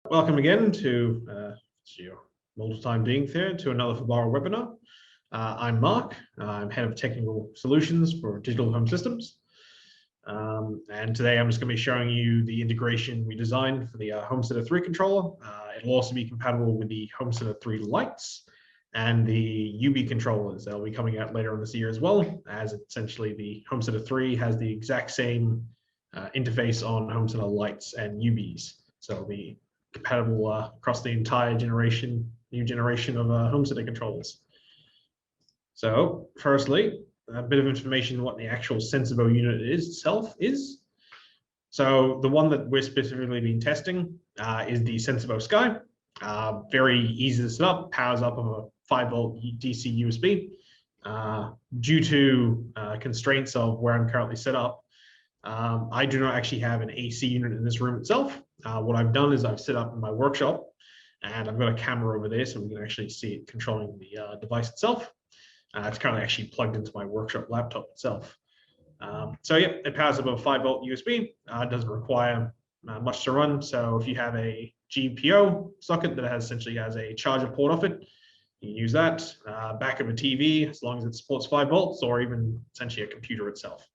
Welcome again to your multiple-time being there to another Fibaro webinar. I'm Mark. I'm Head of Technical Solutions for Digital Home Systems. And today I'm just going to be showing you the integration we designed for the HomeCenter 3 controller. It'll also be compatible with the HomeCenter 3 lights and the UB controllers. They'll be coming out later on this year as well, as essentially the HomeCenter 3 has the exact same interface on HomeCenter lights and UBs. So it'll be compatible across the entire new generation of HomeCenter controllers. So firstly, a bit of information on what the actual SENSIBO unit itself is. So the one that we're specifically been testing is the SENSIBO Sky. Very easy to set up, powers up of a 5-volt DC USB. Due to constraints of where I'm currently set up, I do not actually have an AC unit in this room itself. What I've done is I've set up in my workshop, and I've got a camera over there so we can actually see it controlling the device itself. It's currently actually plugged into my workshop laptop itself. So yeah, it powers up a 5-volt USB. It doesn't require much to run. So if you have a GPO socket that essentially has a charger port off it, you can use that. Back of a TV, as long as it supports 5 volts, or even essentially a computer itself.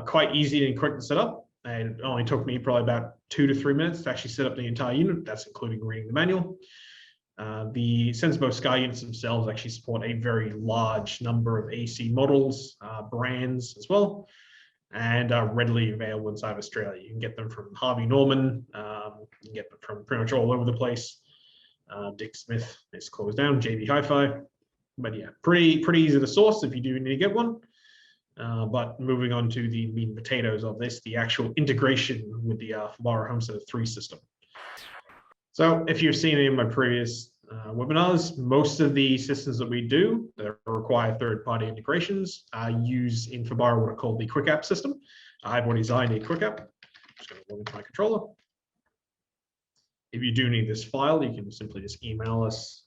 Quite easy and quick to set up. And it only took me probably about 2 to 3 minutes to actually set up the entire unit. That's including reading the manual. The SENSIBO Sky units themselves actually support a very large number of AC models, brands as well, and are readily available inside of Australia. You can get them from Harvey Norman, you can get them from pretty much all over the place. Dick Smith is closed down, JB Hi-Fi. But yeah, pretty easy to source if you do need to get one. But moving on to the meat and potatoes of this, the actual integration with the Fibaro HomeCenter 3 system. So if you've seen any of my previous webinars, most of the systems that we do that require third-party integrations use in Fibaro what are called the QuickApp system. I've already designed a QuickApp. I'm just going to log into my controller. If you do need this file, you can simply just email us,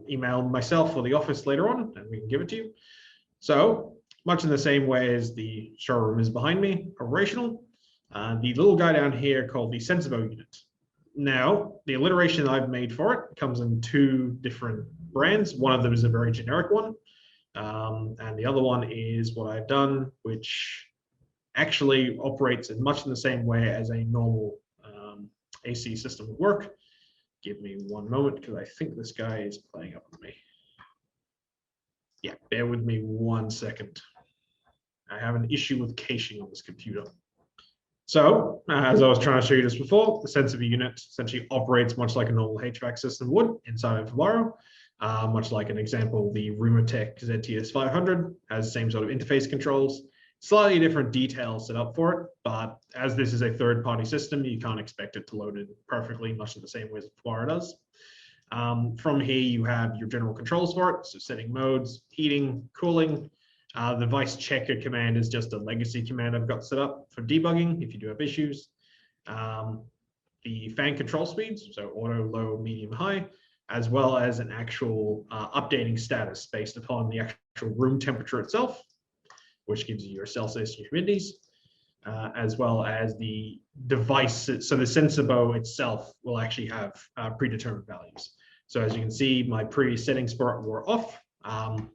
email myself or the office later on, and we can give it to you. So much in the same way as the showroom is behind me, operational, the little guy down here called the SENSIBO unit. Now, the alliteration I've made for it comes in 2 different brands. One of them is a very generic one, and the other one is what I've done, which actually operates in much in the same way as a normal AC system would work. Give me one moment, because I think this guy is playing up on me. Yeah, bear with me 1 second. I have an issue with caching on this computer. So, as I was trying to show you just before, the SENSIBO unit essentially operates much like a normal HVAC system would inside of Fibaro. Much like an example, the Rumatech ZTS500 has the same sort of interface controls. Slightly different details set up for it, but as this is a third-party system, you can't expect it to load it perfectly, much in the same way as Fibaro does. From here, you have your general controls for it, so setting modes, heating, cooling. The device checker command is just a legacy command I've got set up for debugging if you do have issues. The fan control speeds, so auto, low, medium, high, as well as an actual updating status based upon the actual room temperature itself, which gives you your Celsius and humidities, as well as the device. So the SENSIBO itself will actually have predetermined values. So as you can see, my previous settings for it were off.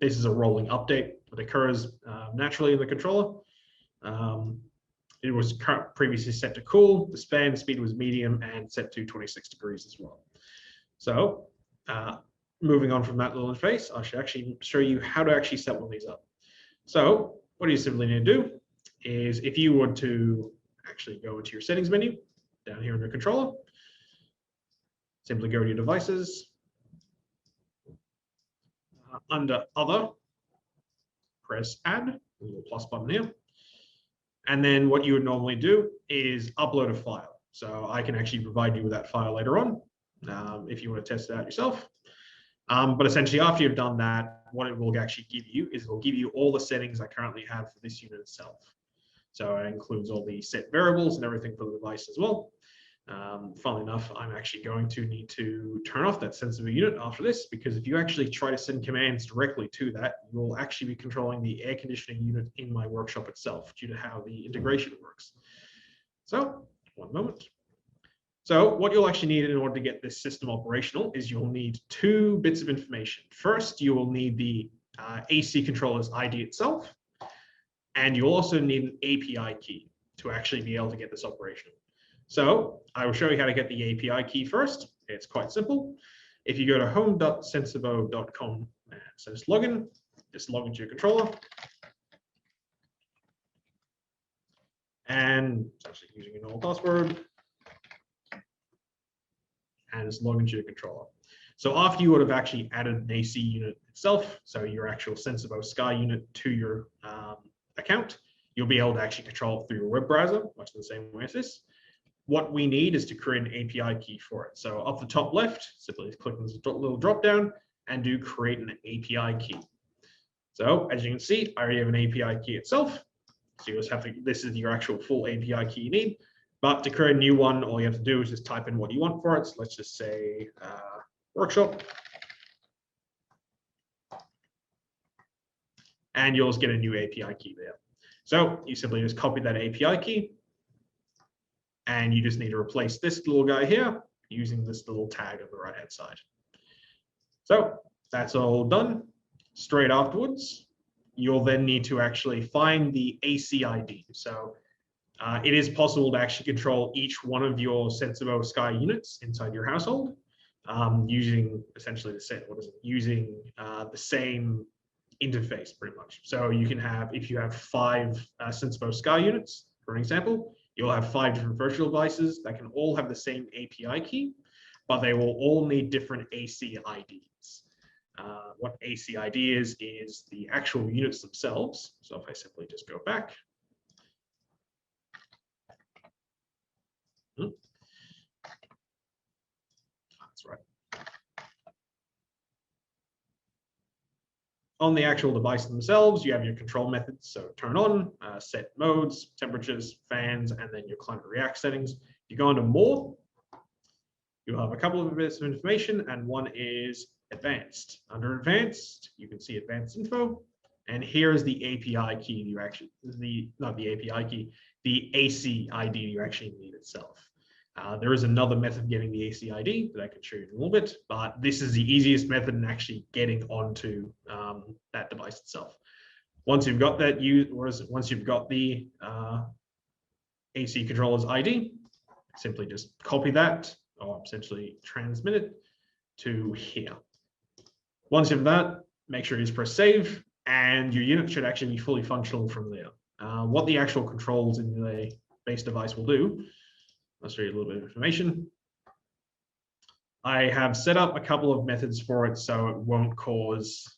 This is a rolling update that occurs naturally in the controller. It was previously set to cool. The fan speed was medium and set to 26 degrees as well. So moving on from that little interface, I should actually show you how to actually set one of these up. So what you simply need to do is, if you were to actually go into your settings menu down here in your controller, simply go to your devices. Under Other, press Add, the little plus button here. And then what you would normally do is upload a file. So I can actually provide you with that file later on if you want to test it out yourself. But essentially, after you've done that, what it will actually give you is it will give you all the settings I currently have for this unit itself. So it includes all the set variables and everything for the device as well. Funnily enough, I'm actually going to need to turn off that SENSIBO unit after this, because if you actually try to send commands directly to that, you will actually be controlling the air conditioning unit in my workshop itself due to how the integration works. So, one moment. So what you'll actually need in order to get this system operational is you'll need two bits of information. First, you will need the AC controller's ID itself, and you also need an API key to actually be able to get this operational. So I will show you how to get the API key first. It's quite simple. If you go to home.sensibo.com and just log into your controller. And it's actually using a normal password. And just log into your controller. So after you would have actually added an AC unit itself, so your actual SENSIBO Sky unit to your account, you'll be able to actually control it through your web browser, much the same way as this. What we need is to create an API key for it. So up the top left, simply click on this little drop down and do create an API key. So as you can see, I already have an API key itself. So you just have to, this is your actual full API key you need. But to create a new one, all you have to do is just type in what you want for it. So let's just say workshop. And you'll just get a new API key there. So you simply just copy that API key. And you just need to replace this little guy here using this little tag on the right-hand side. So that's all done. Straight afterwards, you'll then need to actually find the AC ID. So it is possible to actually control each one of your SENSIBO Sky units inside your household using essentially the same interface pretty much. So you can have, if you have 5 SENSIBO Sky units, for an example, you'll have 5 different virtual devices that can all have the same API key, but they will all need different AC IDs. What AC ID is the actual units themselves. So if I simply just go back. That's right. On the actual device themselves, you have your control methods. So turn on, set modes, temperatures, fans, and then your climate react settings. If you go into more, you'll have a couple of bits of information, and one is advanced. Under advanced, you can see advanced info. And here is the API key you actually, not the API key, the AC ID you actually need itself. There is another method of getting the AC ID that I can show you in a little bit, but this is the easiest method in actually getting onto that device itself. Once you've got that, once you've got the AC controller's ID, simply just copy that or essentially transmit it to here. Once you have that, make sure you just press save, and your unit should actually be fully functional from there. What the actual controls in the base device will do, I'll show you a little bit of information. I have set up a couple of methods for it so it won't cause,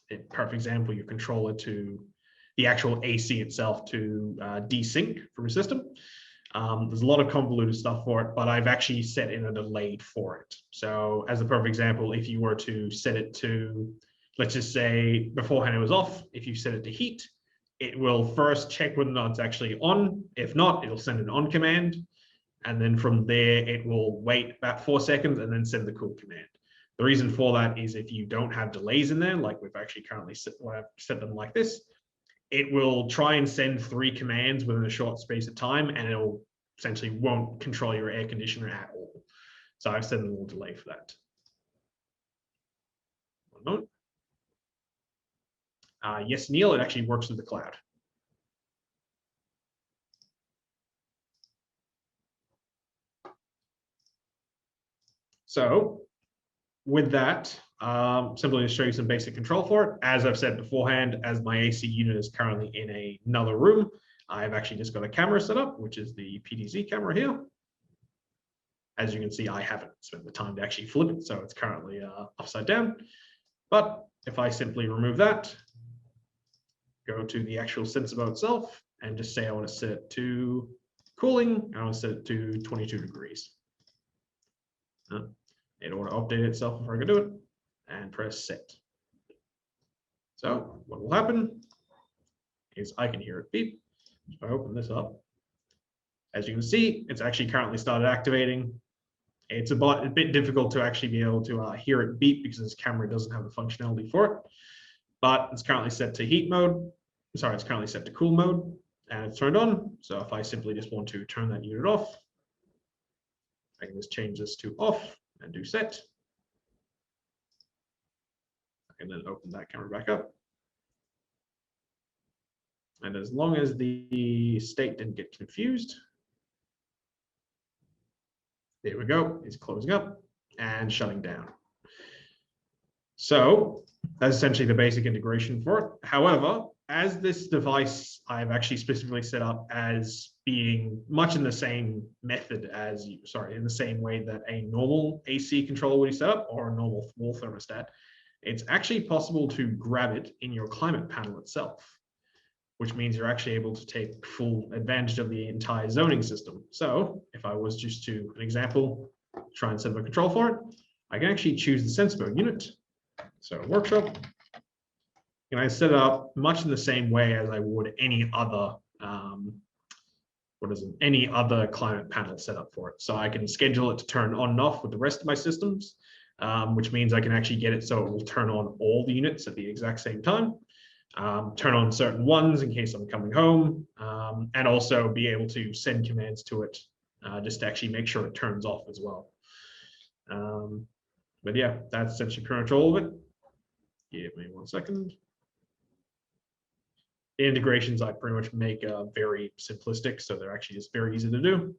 in perfect example, your controller to the actual AC itself to desync from your system. There's a lot of convoluted stuff for it, but I've actually set in a delay for it. So as a perfect example, if you were to set it to, let's just say beforehand it was off, if you set it to heat, it will first check whether or not it's actually on. If not, it'll send an on command. And then from there, it will wait about 4 seconds and then send the cool command. The reason for that is if you don't have delays in there, like we've actually currently set them like this, it will try and send 3 commands within a short space of time, and it'll essentially won't control your air conditioner at all. So I've set a little delay for that. One moment. Yes, Neil, it actually works with the cloud. So with that, simply to show you some basic control for it. As I've said beforehand, as my AC unit is currently in another room, I've actually just got a camera set up, which is the PTZ camera here. As you can see, I haven't spent the time to actually flip it, so it's currently upside down. But if I simply remove that, go to the actual SENSIBO itself, and just say I want to set it to cooling, I want to set it to 22 degrees. It ought to update itself before I can do it, and press set. So what will happen is I can hear it beep. If I open this up, as you can see, it's actually currently started activating. It's a bit difficult to actually be able to hear it beep because this camera doesn't have the functionality for it, but it's currently set to heat mode. Sorry, it's currently set to cool mode, and it's turned on. So if I simply just want to turn that unit off, I can just change this to off and do set. I can then open that camera back up. And as long as the state didn't get confused, there we go, it's closing up and shutting down. So that's essentially the basic integration for it. However, as this device, I've actually specifically set up as being much in the same method as, in the same way that a normal AC controller would be set up, or a normal wall thermostat, it's actually possible to grab it in your climate panel itself, which means you're actually able to take full advantage of the entire zoning system. So if I was just to, an example, try and set up a control for it, I can actually choose the SENSIBO unit. So workshop, and I set it up much in the same way as I would any other, any other climate panel setup for it. So I can schedule it to turn on and off with the rest of my systems, which means I can actually get it so it will turn on all the units at the exact same time. Turn on certain ones in case I'm coming home, and also be able to send commands to it just to actually make sure it turns off as well. But yeah, that's essentially pretty much all of it. Give me 1 second. The integrations I pretty much make very simplistic, so they're actually just very easy to do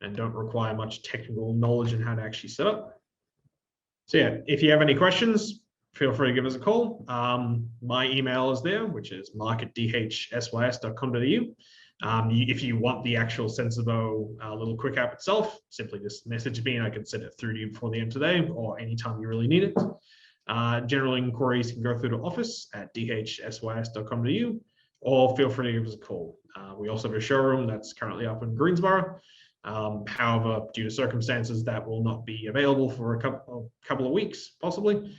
and don't require much technical knowledge in how to actually set up. So yeah, if you have any questions, feel free to give us a call. My email is there, which is mark@dhsys.com.au. If you want the actual SENSIBO little QuickApp itself, simply just message me and I can send it through to you before the end of today or anytime you really need it. General inquiries can go through to office at dhsys.com.au, or feel free to give us a call. We also have a showroom that's currently up in Greensboro. However, due to circumstances, that will not be available for a couple of weeks, possibly.